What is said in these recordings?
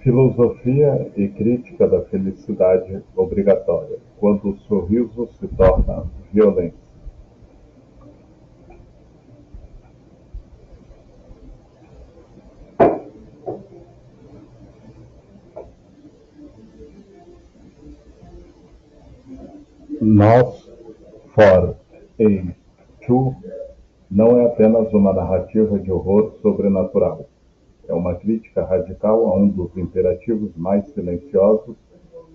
Filosofia e crítica da felicidade obrigatória, quando o sorriso se torna violência. Nós, for a Two, não é apenas uma narrativa de horror sobrenatural. É uma crítica radical a um dos imperativos mais silenciosos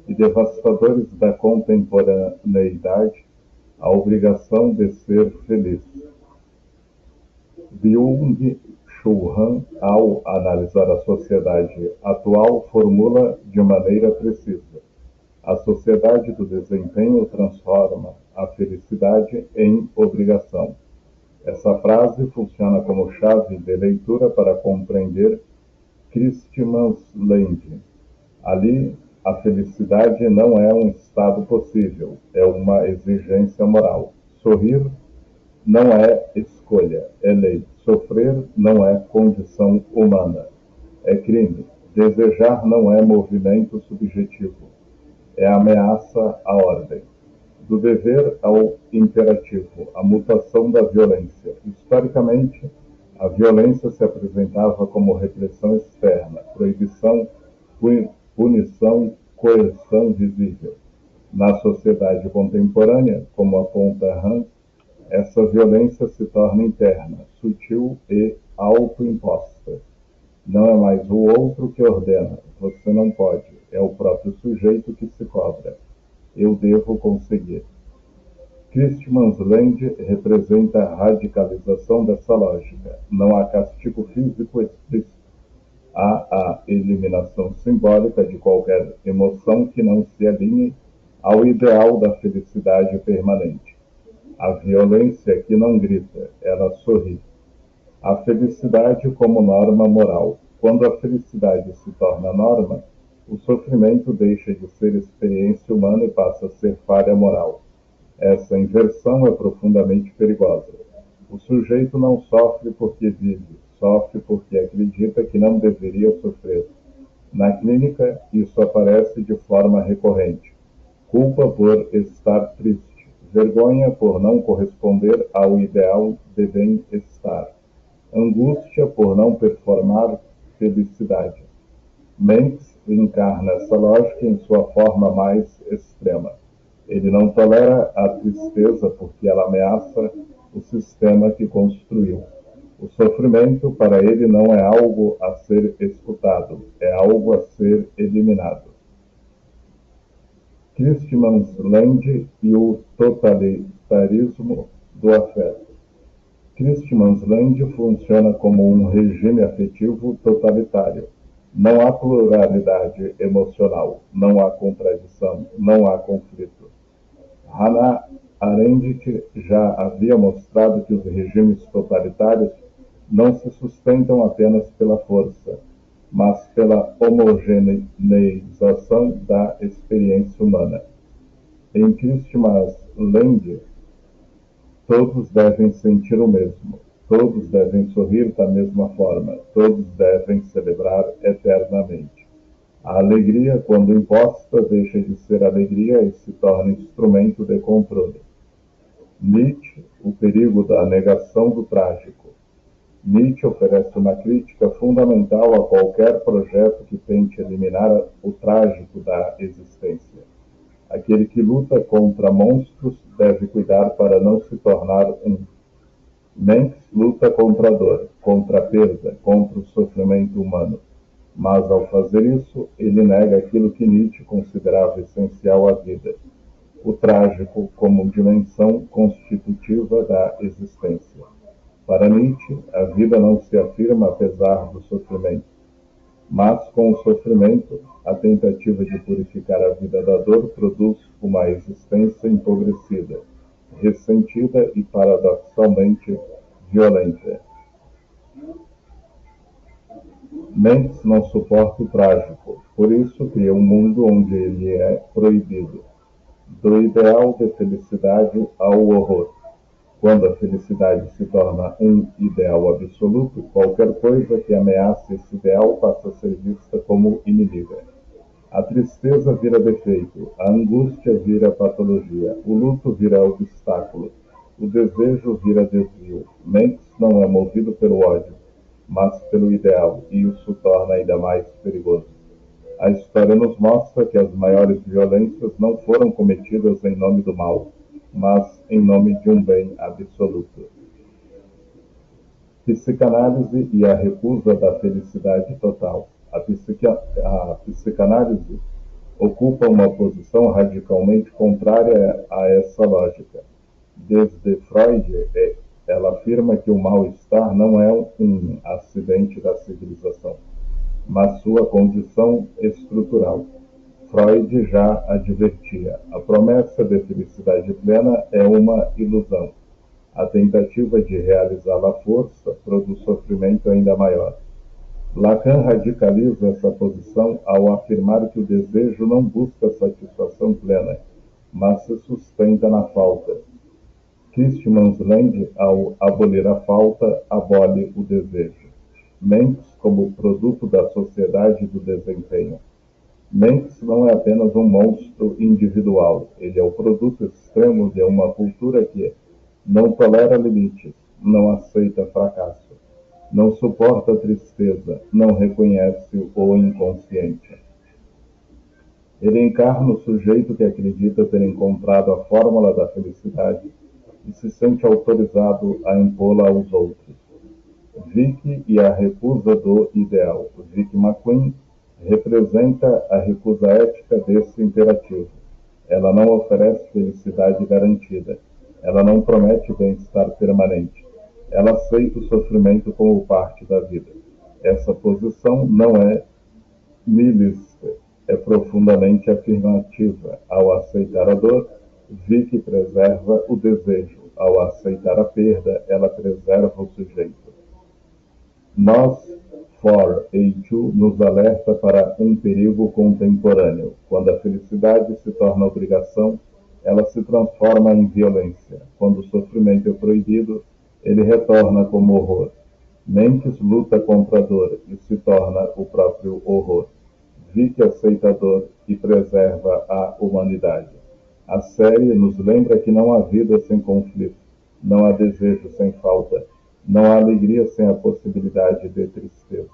e devastadores da contemporaneidade, a obrigação de ser feliz. Byung-Chul Han, ao analisar a sociedade atual, formula de maneira precisa: a sociedade do desempenho transforma a felicidade em obrigação. Essa frase funciona como chave de leitura para compreender Christmas Land. Ali, a felicidade não é um estado possível, é uma exigência moral. Sorrir não é escolha, é lei. Sofrer não é condição humana, é crime. Desejar não é movimento subjetivo, é ameaça à ordem. Do dever ao imperativo, a mutação da violência. Historicamente, a violência se apresentava como repressão externa, proibição, punição, coerção visível. Na sociedade contemporânea, como aponta Han, essa violência se torna interna, sutil e autoimposta. Não é mais o outro que ordena, você não pode, é o próprio sujeito que se cobra. Eu devo conseguir. Christmas Land representa a radicalização dessa lógica. Não há castigo físico explícito. Há a eliminação simbólica de qualquer emoção que não se alinhe ao ideal da felicidade permanente. A violência que não grita, ela sorri. A felicidade como norma moral. Quando a felicidade se torna norma, o sofrimento deixa de ser experiência humana e passa a ser falha moral. Essa inversão é profundamente perigosa. O sujeito não sofre porque vive, sofre porque acredita que não deveria sofrer. Na clínica, isso aparece de forma recorrente. Culpa por estar triste, vergonha por não corresponder ao ideal de bem-estar, angústia por não performar felicidade. Mengs encarna essa lógica em sua forma mais extrema. Ele não tolera a tristeza porque ela ameaça o sistema que construiu. O sofrimento, para ele, não é algo a ser escutado, é algo a ser eliminado. Christmas Land e o totalitarismo do afeto. Christmas Land funciona como um regime afetivo totalitário. Não há pluralidade emocional, não há contradição, não há conflito. Hannah Arendt já havia mostrado que os regimes totalitários não se sustentam apenas pela força, mas pela homogeneização da experiência humana. Em Christmas Land, todos devem sentir o mesmo, todos devem sorrir da mesma forma, todos devem celebrar eternamente. A alegria, quando imposta, deixa de ser alegria e se torna instrumento de controle. Nietzsche, o perigo da negação do trágico. Nietzsche oferece uma crítica fundamental a qualquer projeto que tente eliminar o trágico da existência. Aquele que luta contra monstros deve cuidar para não se tornar um. Mengs luta contra a dor, contra a perda, contra o sofrimento humano. Mas, ao fazer isso, ele nega aquilo que Nietzsche considerava essencial à vida: o trágico como dimensão constitutiva da existência. Para Nietzsche, a vida não se afirma apesar do sofrimento, mas com o sofrimento, a tentativa de purificar a vida da dor produz uma existência empobrecida, ressentida e paradoxalmente violenta. Mengs não suporta o trágico, por isso cria um mundo onde ele é proibido, do ideal de felicidade ao horror. Quando a felicidade se torna um ideal absoluto, qualquer coisa que ameace esse ideal passa a ser vista como inimiga. A tristeza vira defeito, a angústia vira patologia, o luto vira obstáculo, o desejo vira desvio. Mendes não é movido pelo ódio, mas pelo ideal, e isso torna ainda mais perigoso. A história nos mostra que as maiores violências não foram cometidas em nome do mal, mas em nome de um bem absoluto. Psicanálise e a recusa da felicidade total. A psicanálise ocupa uma posição radicalmente contrária a essa lógica. Desde Freud, ela afirma que o mal-estar não é um acidente da civilização, mas sua condição estrutural. Freud já advertia: a promessa de felicidade plena é uma ilusão. A tentativa de realizá-la à força produz sofrimento ainda maior. Lacan radicaliza essa posição ao afirmar que o desejo não busca satisfação plena, mas se sustenta na falta. Christman's Land, ao abolir a falta, abole o desejo. Mendes como produto da sociedade do desempenho. Mendes não é apenas um monstro individual, ele é o produto extremo de uma cultura que não tolera limites, não aceita fracasso, não suporta a tristeza, não reconhece o inconsciente. Ele encarna o sujeito que acredita ter encontrado a fórmula da felicidade e se sente autorizado a impô-la aos outros. Vicky e a recusa do ideal. Vicky McQueen representa a recusa ética desse imperativo. Ela não oferece felicidade garantida. Ela não promete bem-estar permanente. Ela aceita o sofrimento como parte da vida. Essa posição não é nihilista, é profundamente afirmativa. Ao aceitar a dor, Vicky preserva o desejo. Ao aceitar a perda, ela preserva o sujeito. Nós, 4A2, nos alerta para um perigo contemporâneo. Quando a felicidade se torna obrigação, ela se transforma em violência. Quando o sofrimento é proibido, ele retorna como horror. Mendes luta contra a dor e se torna o próprio horror. Vicky aceita a dor e preserva a humanidade. A série nos lembra que não há vida sem conflito, não há desejo sem falta, não há alegria sem a possibilidade de tristeza.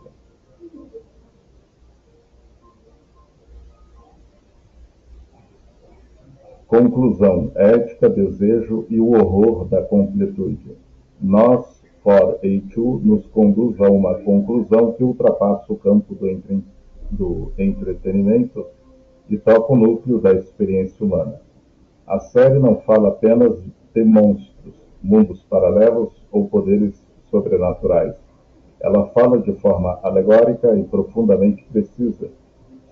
Conclusão: ética, desejo e o horror da completude. Nós, 4A2, nos conduz a uma conclusão que ultrapassa o campo do entretenimento e toca o núcleo da experiência humana. A série não fala apenas de monstros, mundos paralelos ou poderes sobrenaturais. Ela fala de forma alegórica e profundamente precisa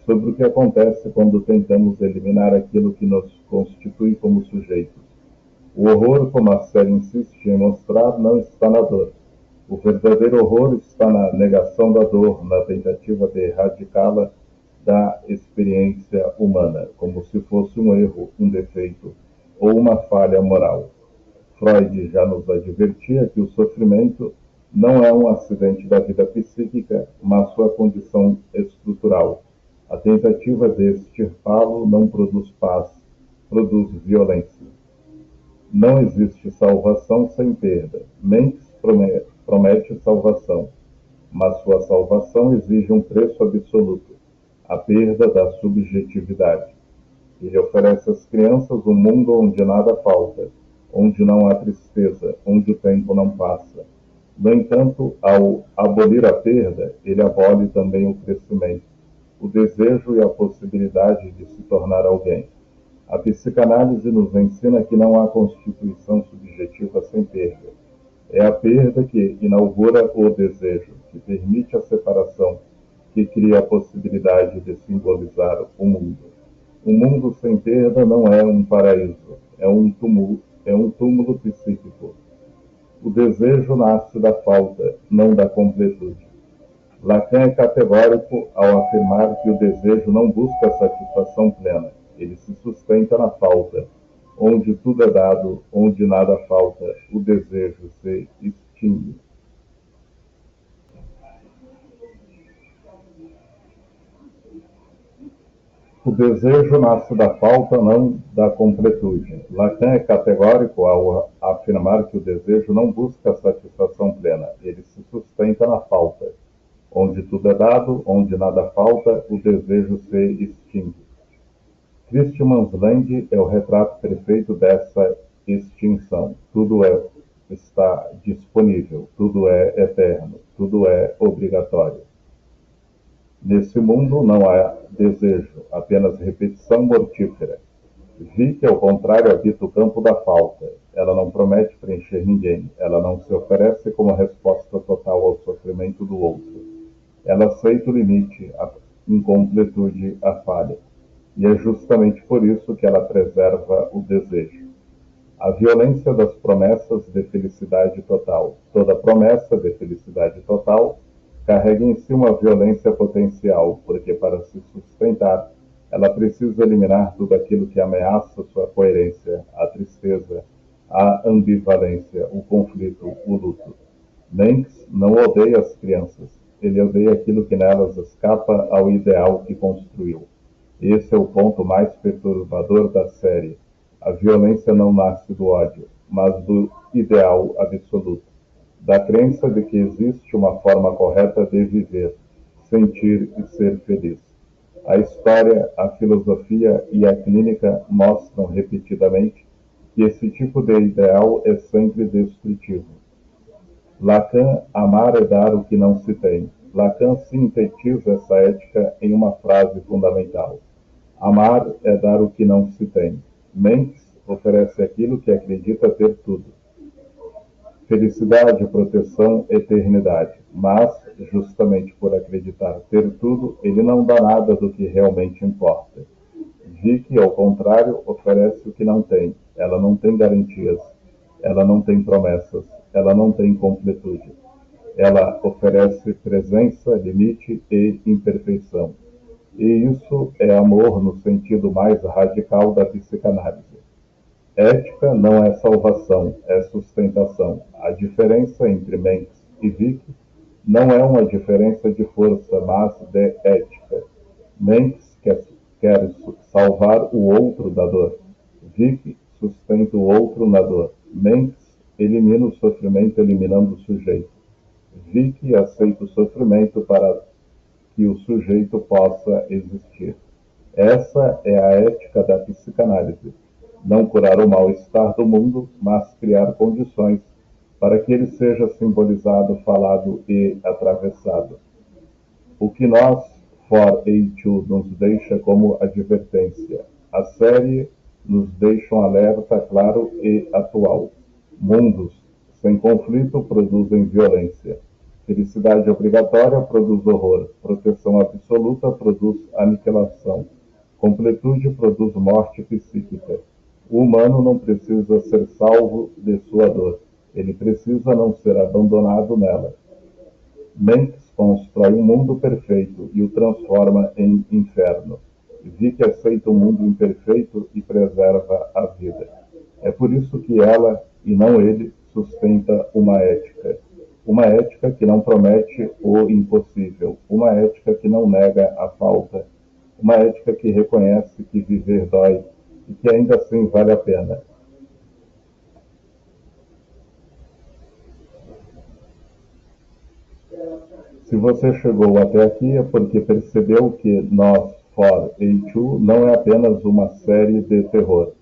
sobre o que acontece quando tentamos eliminar aquilo que nos constitui como sujeitos. O horror, como a série insiste em mostrar, não está na dor. O verdadeiro horror está na negação da dor, na tentativa de erradicá-la da experiência humana, como se fosse um erro, um defeito ou uma falha moral. Freud já nos advertia que o sofrimento não é um acidente da vida psíquica, mas sua condição estrutural. A tentativa de extirpá-lo não produz paz, produz violência. Não existe salvação sem perda. Mendes promete salvação, mas sua salvação exige um preço absoluto, a perda da subjetividade. Ele oferece às crianças um mundo onde nada falta, onde não há tristeza, onde o tempo não passa. No entanto, ao abolir a perda, ele abole também o crescimento, o desejo e a possibilidade de se tornar alguém. A psicanálise nos ensina que não há constituição subjetiva sem perda. É a perda que inaugura o desejo, que permite a separação, que cria a possibilidade de simbolizar o mundo. Um mundo sem perda não é um paraíso, é um túmulo psíquico. O desejo nasce da falta, não da completude. Lacan é categórico ao afirmar que o desejo não busca a satisfação plena, ele se sustenta na falta. onde tudo é dado, onde nada falta, o desejo se extingue. O desejo nasce da falta, não da completude. Lacan é categórico ao afirmar que o desejo não busca a satisfação plena, ele se sustenta na falta. Onde tudo é dado, onde nada falta, o desejo se extingue. Christmas Land é o retrato perfeito dessa extinção. Tudo está disponível, tudo é eterno, tudo é obrigatório. Nesse mundo não há desejo, apenas repetição mortífera. Vicky, ao contrário, habita o campo da falta. Ela não promete preencher ninguém, ela não se oferece como resposta total ao sofrimento do outro. Ela aceita o limite, a incompletude, a falha. E é justamente por isso que ela preserva o desejo. A violência das promessas de felicidade total. Toda promessa de felicidade total carrega em si uma violência potencial, porque para se sustentar, ela precisa eliminar tudo aquilo que ameaça sua coerência, a tristeza, a ambivalência, o conflito, o luto. Mengs não odeia as crianças, ele odeia aquilo que nelas escapa ao ideal que construiu. Esse é o ponto mais perturbador da série. A violência não nasce do ódio, mas do ideal absoluto, da crença de que existe uma forma correta de viver, sentir e ser feliz. A história, a filosofia e a clínica mostram repetidamente que esse tipo de ideal é sempre destrutivo. Lacan, amar é dar o que não se tem. Lacan sintetiza essa ética em uma frase fundamental. Amar é dar o que não se tem. Mengs oferece aquilo que acredita ter tudo. Felicidade, proteção, eternidade. Mas, justamente por acreditar ter tudo, ele não dá nada do que realmente importa. Vicky, ao contrário, oferece o que não tem. Ela não tem garantias. Ela não tem promessas. Ela não tem completude. Ela oferece presença, limite e imperfeição. E isso é amor no sentido mais radical da psicanálise. Ética não é salvação, é sustentação. A diferença entre Mengs e Vicky não é uma diferença de força, mas de ética. Mengs quer salvar o outro da dor. Vicky sustenta o outro na dor. Mengs elimina o sofrimento eliminando o sujeito. Vicky aceita o sofrimento para que o sujeito possa existir. Essa é a ética da psicanálise. Não curar o mal-estar do mundo, mas criar condições para que ele seja simbolizado, falado e atravessado. O que nós, For A2, nos deixa como advertência. A série nos deixa um alerta claro e atual. Mundos sem conflito produzem violência. Felicidade obrigatória produz horror. Proteção absoluta produz aniquilação. Completude produz morte psíquica. O humano não precisa ser salvo de sua dor. Ele precisa não ser abandonado nela. Mengs constrói um mundo perfeito e o transforma em inferno. Vicky aceita o mundo imperfeito e preserva a vida. É por isso que ela, e não ele, sustenta uma ética. Uma ética que não promete o impossível. Uma ética que não nega a falta. Uma ética que reconhece que viver dói e que ainda assim vale a pena. Se você chegou até aqui é porque percebeu que Nós, For A2 não é apenas uma série de terror.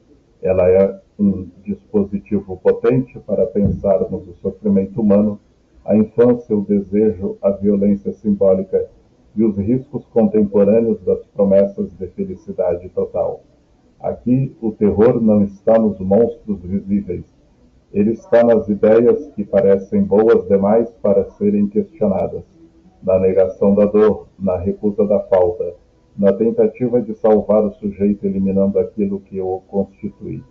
Ela é um dispositivo potente para pensarmos o sofrimento humano, a infância, o desejo, a violência simbólica e os riscos contemporâneos das promessas de felicidade total. Aqui, o terror não está nos monstros visíveis. Ele está nas ideias que parecem boas demais para serem questionadas, na negação da dor, na recusa da falta, na tentativa de salvar o sujeito eliminando aquilo que o constitui.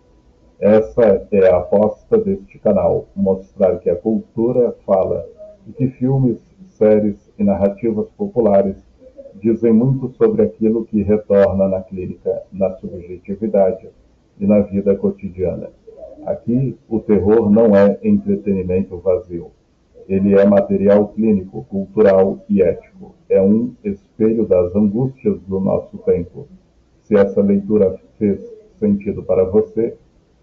Essa é a aposta deste canal, mostrar que a cultura fala e que filmes, séries e narrativas populares dizem muito sobre aquilo que retorna na clínica, na subjetividade, e na vida cotidiana. Aqui, o terror não é entretenimento vazio. Ele é material clínico, cultural e ético. É um espelho das angústias do nosso tempo. Se essa leitura fez sentido para você,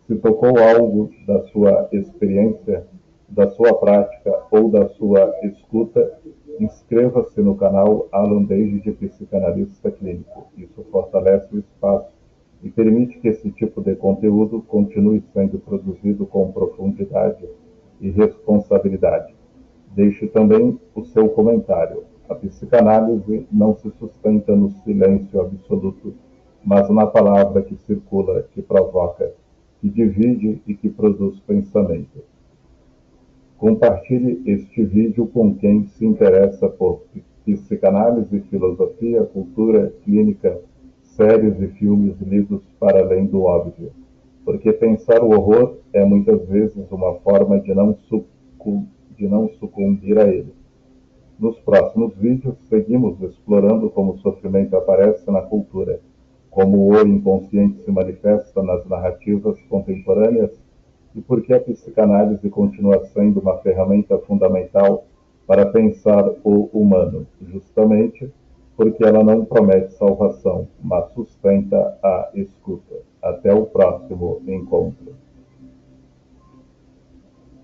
se tocou algo da sua experiência, da sua prática ou da sua escuta, inscreva-se no canal Alan Deide de Psicanalista Clínico. Isso fortalece o espaço e permite que esse tipo de conteúdo continue sendo produzido com profundidade e responsabilidade. Deixe também o seu comentário. A psicanálise não se sustenta no silêncio absoluto, mas na palavra que circula, que provoca, que divide e que produz pensamento. Compartilhe este vídeo com quem se interessa por psicanálise, filosofia, cultura, clínica, séries e filmes lidos para além do óbvio. Porque pensar o horror é muitas vezes uma forma de não sucumbir a ele. Nos próximos vídeos, seguimos explorando como o sofrimento aparece na cultura, como o inconsciente se manifesta nas narrativas contemporâneas e por que a psicanálise continua sendo uma ferramenta fundamental para pensar o humano, justamente porque ela não promete salvação, mas sustenta a escuta. Até o próximo encontro.